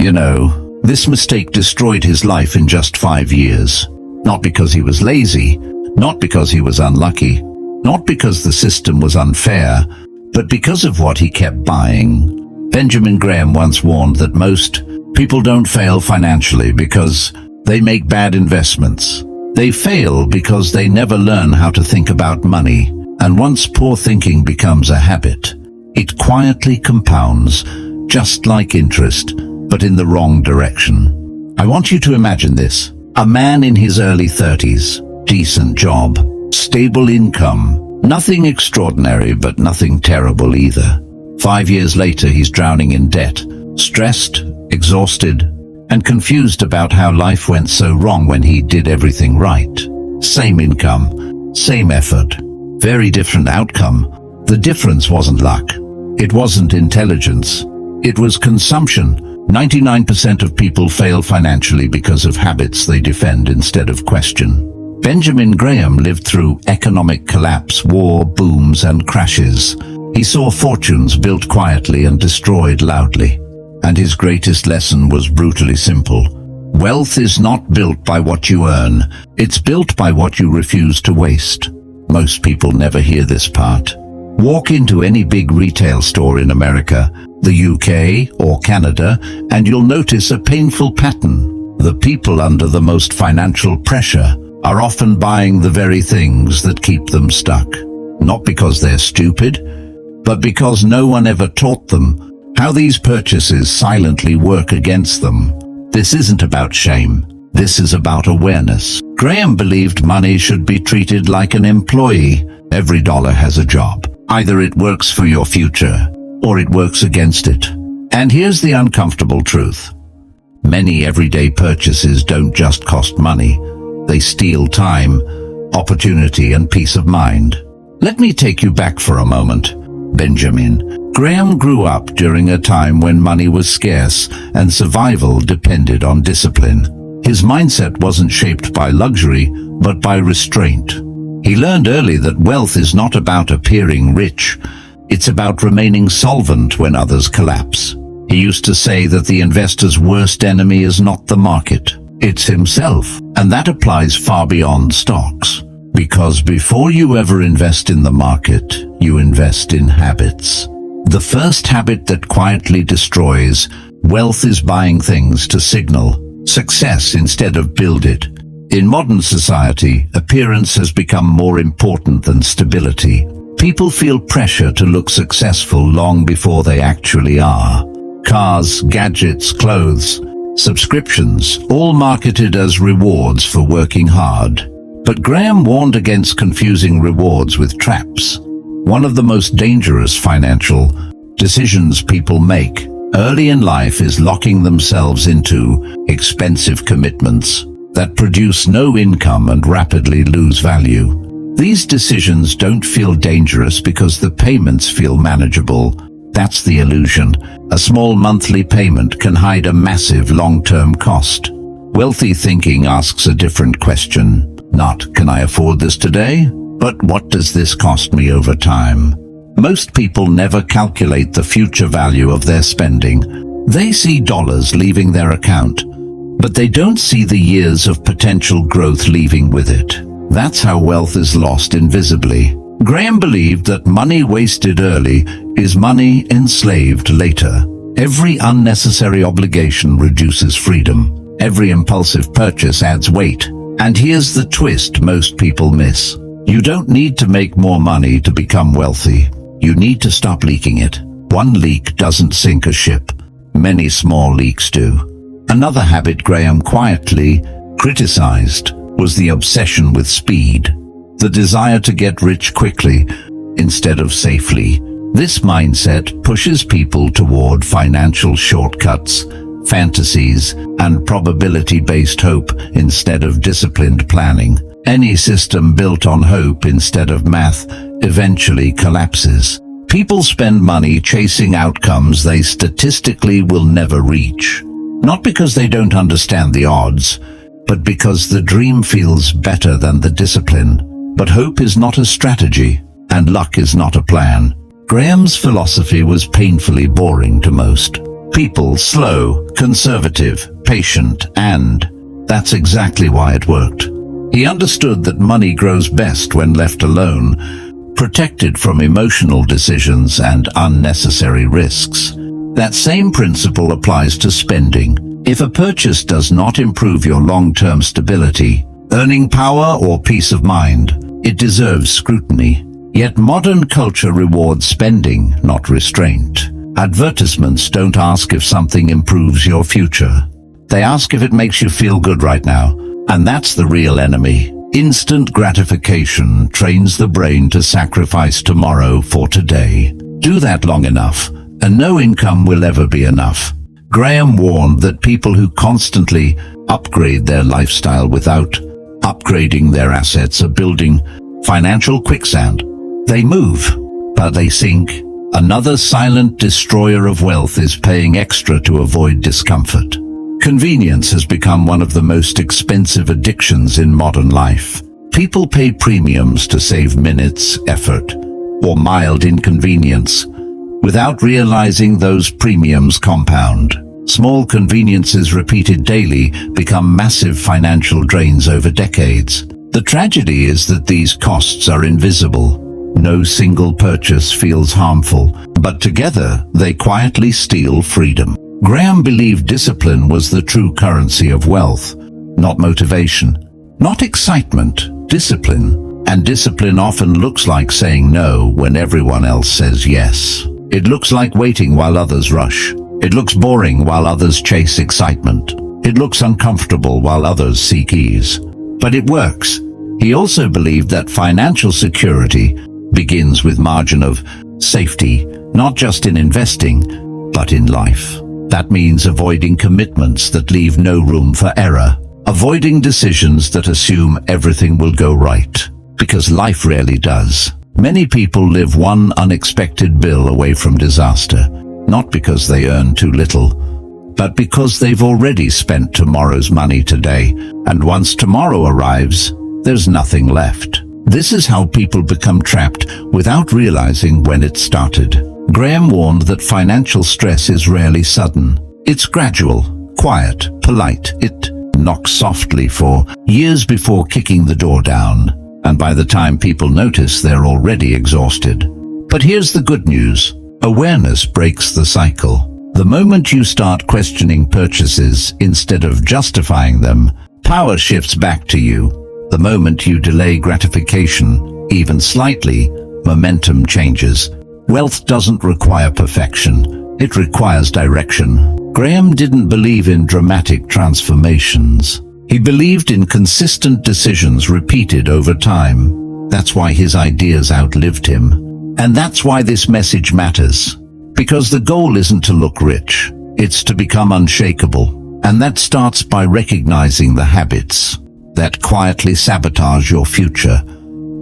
You know, this mistake destroyed his life in just 5 years. Not because he was lazy, not because he was unlucky, not because the system was unfair, but because of what he kept buying. Benjamin Graham once warned that most people don't fail financially because they make bad investments. They fail because they never learn how to think about money, and once poor thinking becomes a habit, it quietly compounds, just like interest, but in the wrong direction. I want you to imagine this. A man in his early 30s, decent job, stable income, nothing extraordinary but nothing terrible either. 5 years later, he's drowning in debt, stressed, exhausted, and confused about how life went so wrong when he did everything right. Same income, same effort, very different outcome. The difference wasn't luck. It wasn't intelligence. It was consumption. 99% of people fail financially because of habits they defend instead of question. Benjamin Graham lived through economic collapse, war, booms, and crashes. He saw fortunes built quietly and destroyed loudly. And his greatest lesson was brutally simple. Wealth is not built by what you earn. It's built by what you refuse to waste. Most people never hear this part. Walk into any big retail store in America, the UK, or Canada, and you'll notice a painful pattern. The people under the most financial pressure are often buying the very things that keep them stuck. Not because they're stupid, but because no one ever taught them how these purchases silently work against them. This isn't about shame. This is about awareness. Graham believed money should be treated like an employee. Every dollar has a job. Either it works for your future, or it works against it. And here's the uncomfortable truth. Many everyday purchases don't just cost money. They steal time, opportunity, and peace of mind. Let me take you back for a moment. Benjamin Graham grew up during a time when money was scarce and survival depended on discipline. His mindset wasn't shaped by luxury, but by restraint. He learned early that wealth is not about appearing rich. It's about remaining solvent when others collapse. He used to say that the investor's worst enemy is not the market, it's himself. And that applies far beyond stocks. Because before you ever invest in the market, you invest in habits. The first habit that quietly destroys wealth is buying things to signal success instead of build it. In modern society, appearance has become more important than stability. People feel pressure to look successful long before they actually are. Cars, gadgets, clothes, subscriptions, all marketed as rewards for working hard. But Graham warned against confusing rewards with traps. One of the most dangerous financial decisions people make early in life is locking themselves into expensive commitments that produce no income and rapidly lose value. These decisions don't feel dangerous because the payments feel manageable. That's the illusion. A small monthly payment can hide a massive long-term cost. Wealthy thinking asks a different question. Not, can I afford this today? But what does this cost me over time? Most people never calculate the future value of their spending. They see dollars leaving their account, but they don't see the years of potential growth leaving with it. That's how wealth is lost invisibly. Graham believed that money wasted early is money enslaved later. Every unnecessary obligation reduces freedom. Every impulsive purchase adds weight. And here's the twist most people miss. You don't need to make more money to become wealthy. You need to stop leaking it. One leak doesn't sink a ship. Many small leaks do. Another habit Graham quietly criticized was the obsession with speed. The desire to get rich quickly instead of safely. This mindset pushes people toward financial shortcuts, fantasies, and probability-based hope instead of disciplined planning. Any system built on hope instead of math eventually collapses. People spend money chasing outcomes they statistically will never reach. Not because they don't understand the odds, but because the dream feels better than the discipline. But hope is not a strategy, and luck is not a plan. Graham's philosophy was painfully boring to most. People slow, conservative, patient, and that's exactly why it worked. He understood that money grows best when left alone, protected from emotional decisions and unnecessary risks. That same principle applies to spending. If a purchase does not improve your long-term stability, earning power, or peace of mind, it deserves scrutiny. Yet modern culture rewards spending, not restraint. Advertisements don't ask if something improves your future. They ask if it makes you feel good right now. And that's the real enemy. Instant gratification trains the brain to sacrifice tomorrow for today. Do that long enough, and no income will ever be enough. Graham warned that people who constantly upgrade their lifestyle without upgrading their assets are building financial quicksand. They move, but they sink. Another silent destroyer of wealth is paying extra to avoid discomfort. Convenience has become one of the most expensive addictions in modern life. People pay premiums to save minutes, effort, or mild inconvenience, without realizing those premiums compound. Small conveniences repeated daily become massive financial drains over decades. The tragedy is that these costs are invisible. No single purchase feels harmful, but together they quietly steal freedom. Graham believed discipline was the true currency of wealth, not motivation, not excitement, discipline. And discipline often looks like saying no when everyone else says yes. It looks like waiting while others rush. It looks boring while others chase excitement. It looks uncomfortable while others seek ease. But it works. He also believed that financial security begins with margin of safety, not just in investing, but in life. That means avoiding commitments that leave no room for error, avoiding decisions that assume everything will go right, because life rarely does. Many people live one unexpected bill away from disaster, not because they earn too little, but because they've already spent tomorrow's money today, and once tomorrow arrives, there's nothing left. This is how people become trapped without realizing when it started. Graham warned that financial stress is rarely sudden. It's gradual, quiet, polite. It knocks softly for years before kicking the door down, and by the time people notice, they're already exhausted. But here's the good news. Awareness breaks the cycle. The moment you start questioning purchases instead of justifying them, power shifts back to you. The moment you delay gratification, even slightly, momentum changes. Wealth doesn't require perfection, it requires direction. Graham didn't believe in dramatic transformations. He believed in consistent decisions repeated over time. That's why his ideas outlived him. And that's why this message matters. Because the goal isn't to look rich, it's to become unshakable. And that starts by recognizing the habits that quietly sabotage your future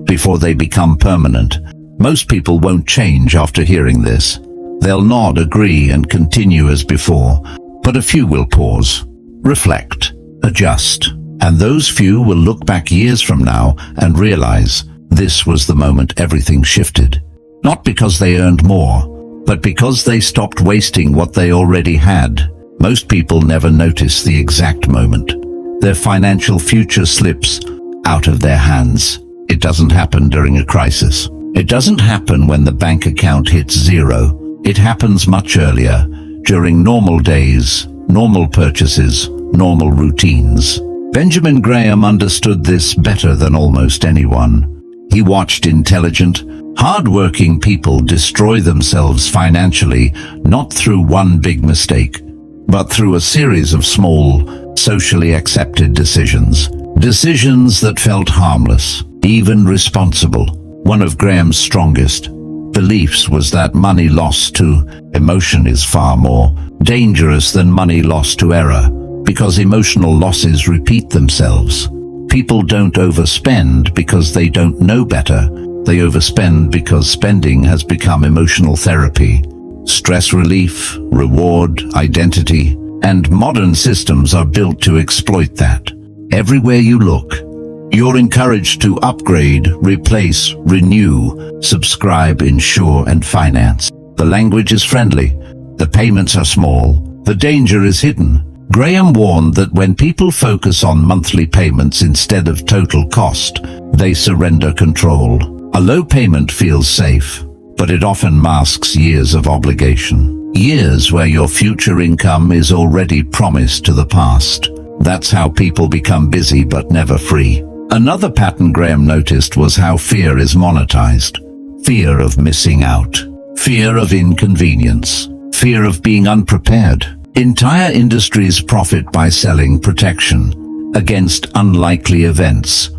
before they become permanent. Most people won't change after hearing this. They'll nod, agree, and continue as before. But a few will pause, reflect, adjust. And those few will look back years from now and realize this was the moment everything shifted. Not because they earned more, but because they stopped wasting what they already had. Most people never notice the exact moment. Their financial future slips out of their hands. It doesn't happen during a crisis. It doesn't happen when the bank account hits zero. It happens much earlier, during normal days, normal purchases, normal routines. Benjamin Graham understood this better than almost anyone. He watched intelligent, hard-working people destroy themselves financially, not through one big mistake, but through a series of small, socially accepted decisions. Decisions that felt harmless, even responsible. One of Graham's strongest beliefs was that money lost to emotion is far more dangerous than money lost to error, because emotional losses repeat themselves. People don't overspend because they don't know better. They overspend because spending has become emotional therapy. Stress relief, reward, identity, and modern systems are built to exploit that. Everywhere you look, you're encouraged to upgrade, replace, renew, subscribe, insure, and finance. The language is friendly, The payments are small. The danger is hidden. Graham warned that when people focus on monthly payments instead of total cost, they surrender control. A low payment feels safe, but it often masks years of obligation. Years where your future income is already promised to the past. That's how people become busy but never free. Another pattern Graham noticed was how fear is monetized. Fear of missing out. Fear of inconvenience. Fear of being unprepared. Entire industries profit by selling protection against unlikely events,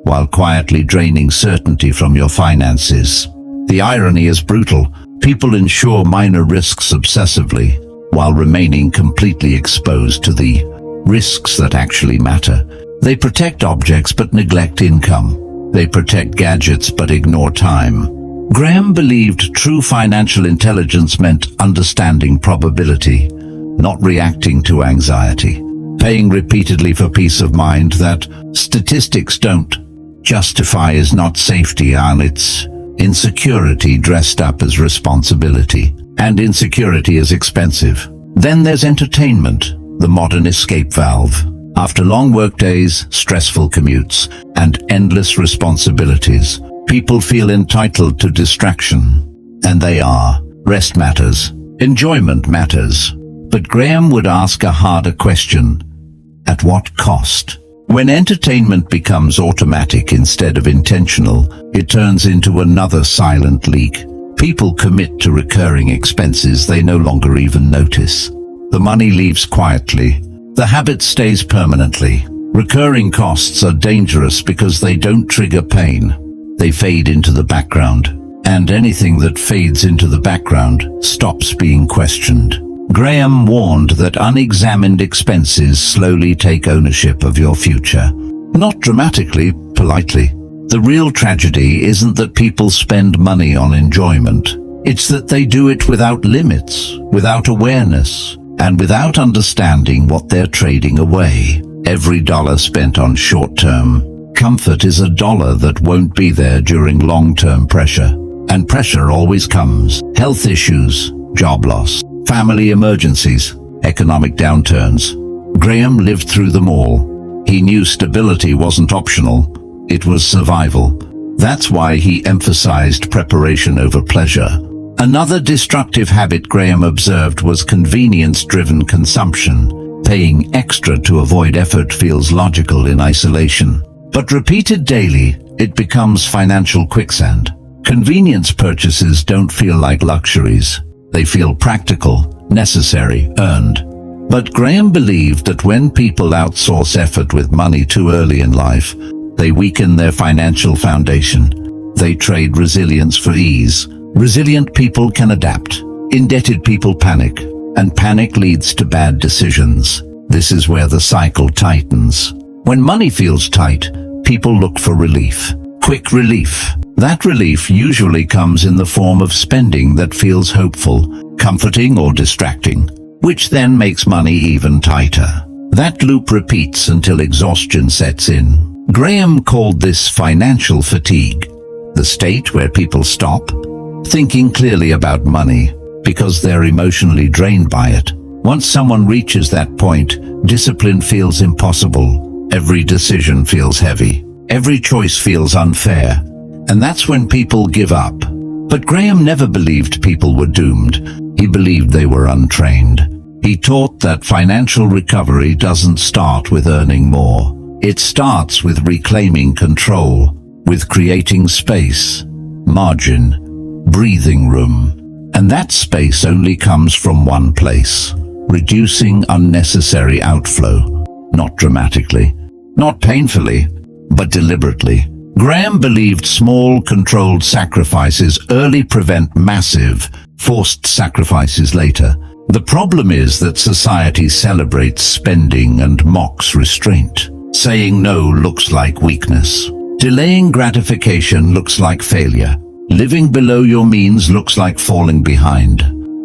while quietly draining certainty from your finances. The irony is brutal. People insure minor risks obsessively, while remaining completely exposed to the risks that actually matter. They protect objects but neglect income. They protect gadgets but ignore time. Graham believed true financial intelligence meant understanding probability, not reacting to anxiety, paying repeatedly for peace of mind that statistics don't justify is not safety, and it's insecurity dressed up as responsibility. And insecurity is expensive. Then there's entertainment, the modern escape valve. After long workdays, stressful commutes, and endless responsibilities, people feel entitled to distraction. And they are. Rest matters. Enjoyment matters. But Graham would ask a harder question. At what cost? When entertainment becomes automatic instead of intentional, it turns into another silent leak. People commit to recurring expenses they no longer even notice. The money leaves quietly. The habit stays permanently. Recurring costs are dangerous because they don't trigger pain. They fade into the background. And anything that fades into the background stops being questioned. Graham warned that unexamined expenses slowly take ownership of your future. Not dramatically, politely. The real tragedy isn't that people spend money on enjoyment. It's that they do it without limits, without awareness, and without understanding what they're trading away. Every dollar spent on short-term comfort is a dollar that won't be there during long-term pressure. And pressure always comes. Health issues, job loss, family emergencies, economic downturns. Graham lived through them all. He knew stability wasn't optional, it was survival. That's why he emphasized preparation over pleasure. Another destructive habit Graham observed was convenience-driven consumption. Paying extra to avoid effort feels logical in isolation. But repeated daily, it becomes financial quicksand. Convenience purchases don't feel like luxuries. They feel practical, necessary, earned. But Graham believed that when people outsource effort with money too early in life, they weaken their financial foundation. They trade resilience for ease. Resilient people can adapt. Indebted people panic, and panic leads to bad decisions. This is where the cycle tightens. When money feels tight, people look for relief. Quick relief. That relief usually comes in the form of spending that feels hopeful, comforting, or distracting, which then makes money even tighter. That loop repeats until exhaustion sets in. Graham called this financial fatigue, the state where people stop thinking clearly about money because they're emotionally drained by it. Once someone reaches that point, discipline feels impossible. Every decision feels heavy. Every choice feels unfair. And that's when people give up. But Graham never believed people were doomed. He believed they were untrained. He taught that financial recovery doesn't start with earning more. It starts with reclaiming control, with creating space, margin, breathing room. And that space only comes from one place: reducing unnecessary outflow. Not dramatically, not painfully, but deliberately. Graham believed small, controlled sacrifices early prevent massive, forced sacrifices later. The problem is that society celebrates spending and mocks restraint. Saying no looks like weakness. Delaying gratification looks like failure. Living below your means looks like falling behind.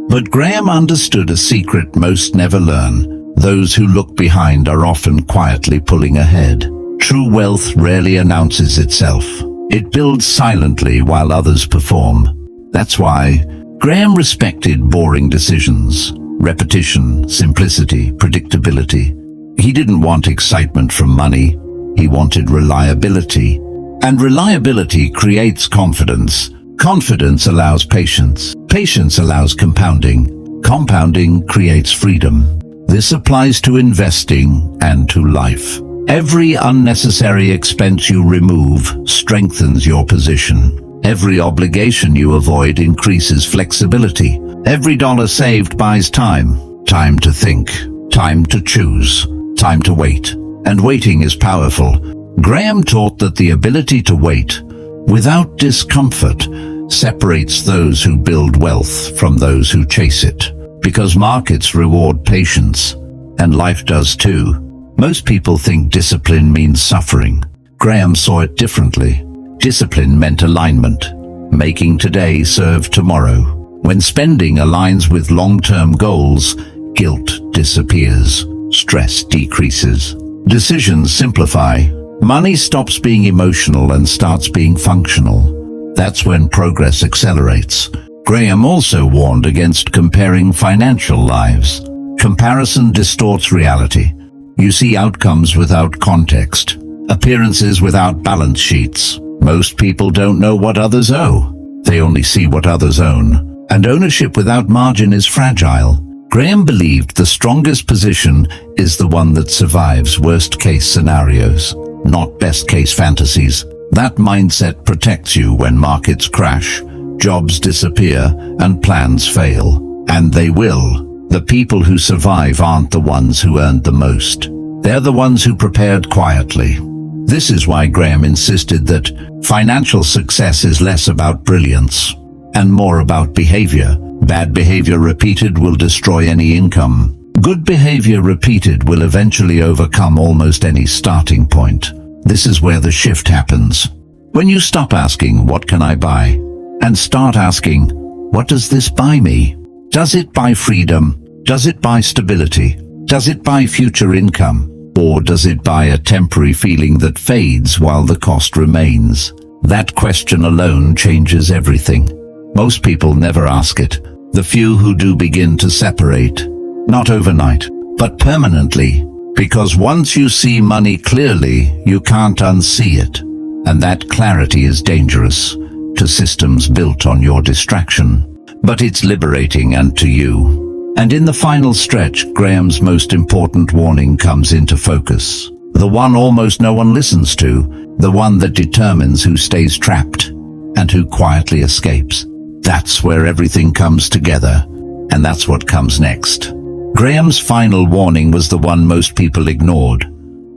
But Graham understood a secret most never learn. Those who look behind are often quietly pulling ahead. True wealth rarely announces itself. It builds silently while others perform. That's why Graham respected boring decisions, repetition, simplicity, predictability. He didn't want excitement from money. He wanted reliability. And reliability creates confidence. Confidence allows patience. Patience allows compounding. Compounding creates freedom. This applies to investing and to life. Every unnecessary expense you remove strengthens your position. Every obligation you avoid increases flexibility. Every dollar saved buys time. Time to think. Time to choose. Time to wait. And waiting is powerful. Graham taught that the ability to wait without discomfort separates those who build wealth from those who chase it. Because markets reward patience, and life does too. Most people think discipline means suffering. Graham saw it differently. Discipline meant alignment. Making today serve tomorrow. When spending aligns with long-term goals, guilt disappears. Stress decreases. Decisions simplify. Money stops being emotional and starts being functional. That's when progress accelerates. Graham also warned against comparing financial lives. Comparison distorts reality. You see outcomes without context, appearances without balance sheets. Most people don't know what others owe. They only see what others own. And ownership without margin is fragile. Graham believed the strongest position is the one that survives worst-case scenarios, not best-case fantasies. That mindset protects you when markets crash, jobs disappear, and plans fail. And they will. The people who survive aren't the ones who earned the most. They're the ones who prepared quietly. This is why Graham insisted that financial success is less about brilliance and more about behavior. Bad behavior repeated will destroy any income. Good behavior repeated will eventually overcome almost any starting point. This is where the shift happens. When you stop asking, "What can I buy?" and start asking, "What does this buy me?" Does it buy freedom? Does it buy stability? Does it buy future income? Or does it buy a temporary feeling that fades while the cost remains? That question alone changes everything. Most people never ask it. The few who do begin to separate. Not overnight, but permanently. Because once you see money clearly, you can't unsee it. And that clarity is dangerous to systems built on your distraction. But it's liberating, and to you. And in the final stretch, Graham's most important warning comes into focus. The one almost no one listens to, the one that determines who stays trapped and who quietly escapes. That's where everything comes together, and that's what comes next. Graham's final warning was the one most people ignored,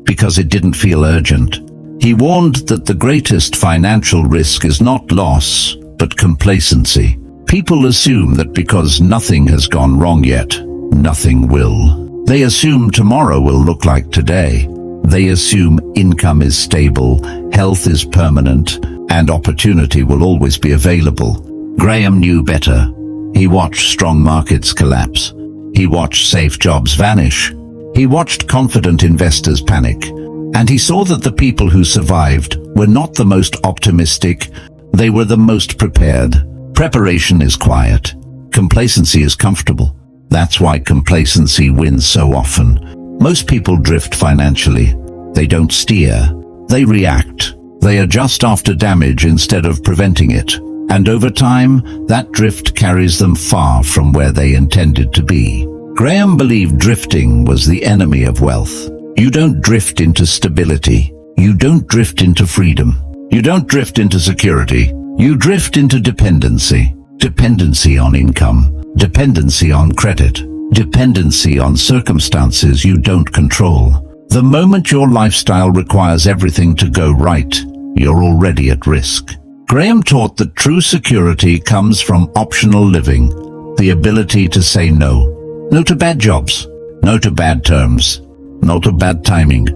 because it didn't feel urgent. He warned that the greatest financial risk is not loss, but complacency. People assume that because nothing has gone wrong yet, nothing will. They assume tomorrow will look like today. They assume income is stable, health is permanent, and opportunity will always be available. Graham knew better. He watched strong markets collapse. He watched safe jobs vanish. He watched confident investors panic. And he saw that the people who survived were not the most optimistic, they were the most prepared. Preparation is quiet. Complacency is comfortable. That's why complacency wins so often. Most people drift financially. They don't steer. They react. They adjust after damage instead of preventing it. And over time, that drift carries them far from where they intended to be. Graham believed drifting was the enemy of wealth. You don't drift into stability. You don't drift into freedom. You don't drift into security. You drift into dependency. Dependency on income. Dependency on credit. Dependency on circumstances you don't control. The moment your lifestyle requires everything to go right, you're already at risk. Graham taught that true security comes from optional living, the ability to say no. No to bad jobs, no to bad terms, no to bad timing.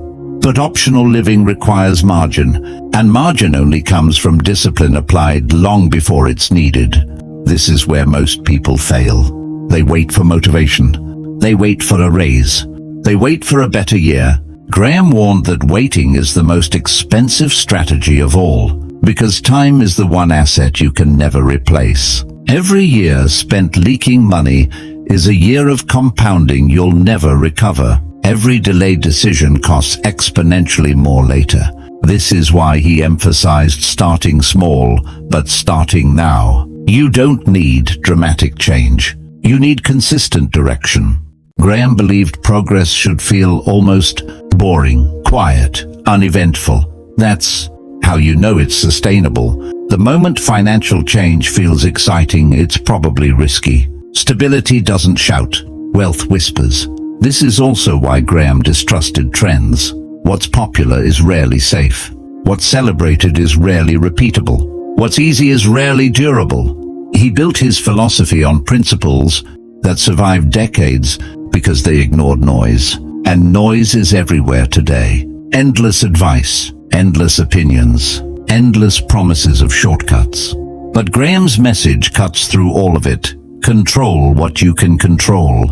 But optional living requires margin, and margin only comes from discipline applied long before it's needed. This is where most people fail. They wait for motivation. They wait for a raise. They wait for a better year. Graham warned that waiting is the most expensive strategy of all, because time is the one asset you can never replace. Every year spent leaking money is a year of compounding you'll never recover. Every delayed decision costs exponentially more later. This is why he emphasized starting small, but starting now. You don't need dramatic change. You need consistent direction. Graham believed progress should feel almost boring, quiet, uneventful. That's how you know it's sustainable. The moment financial change feels exciting, it's probably risky. Stability doesn't shout, wealth whispers. This is also why Graham distrusted trends. What's popular is rarely safe. What's celebrated is rarely repeatable. What's easy is rarely durable. He built his philosophy on principles that survived decades because they ignored noise. And noise is everywhere today. Endless advice, endless opinions, endless promises of shortcuts. But Graham's message cuts through all of it. Control what you can control.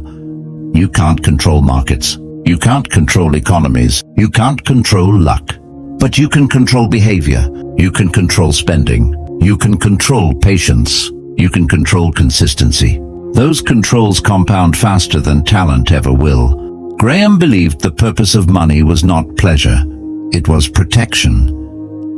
You can't control markets. You can't control economies. You can't control luck. But you can control behavior. You can control spending. You can control patience. You can control consistency. Those controls compound faster than talent ever will. Graham believed the purpose of money was not pleasure. It was protection.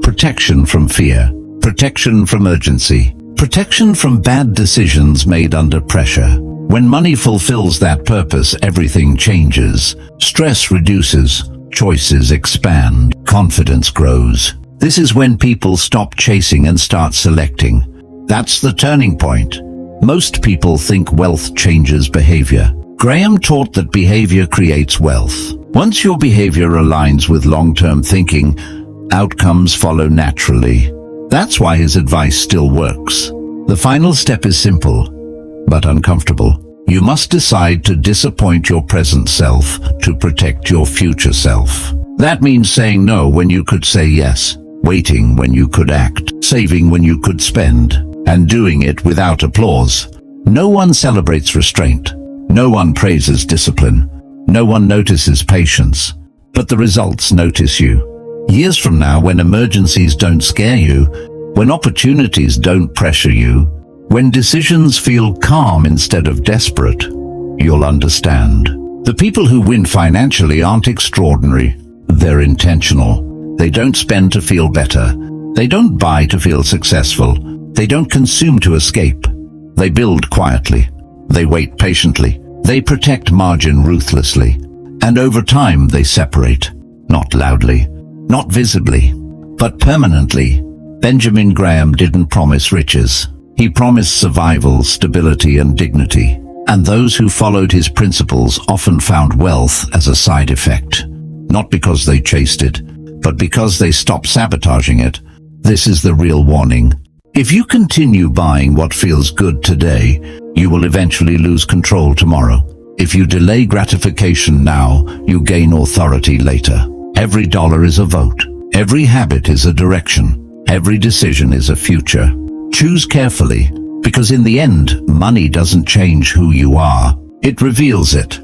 Protection from fear. Protection from urgency. Protection from bad decisions made under pressure. When money fulfills that purpose, everything changes. Stress reduces. Choices expand. Confidence grows. This is when people stop chasing and start selecting. That's the turning point. Most people think wealth changes behavior. Graham taught that behavior creates wealth. Once your behavior aligns with long-term thinking, outcomes follow naturally. That's why his advice still works. The final step is simple, but uncomfortable. You must decide to disappoint your present self to protect your future self. That means saying no when you could say yes, waiting when you could act, saving when you could spend, and doing it without applause. No one celebrates restraint. No one praises discipline. No one notices patience. But the results notice you. Years from now, when emergencies don't scare you, when opportunities don't pressure you, when decisions feel calm instead of desperate, you'll understand. The people who win financially aren't extraordinary. They're intentional. They don't spend to feel better. They don't buy to feel successful. They don't consume to escape. They build quietly. They wait patiently. They protect margin ruthlessly. And over time they separate. Not loudly, not visibly, but permanently. Benjamin Graham didn't promise riches. He promised survival, stability, and dignity. And those who followed his principles often found wealth as a side effect. Not because they chased it, but because they stopped sabotaging it. This is the real warning. If you continue buying what feels good today, you will eventually lose control tomorrow. If you delay gratification now, you gain authority later. Every dollar is a vote. Every habit is a direction. Every decision is a future. Choose carefully, because in the end, money doesn't change who you are. It reveals it.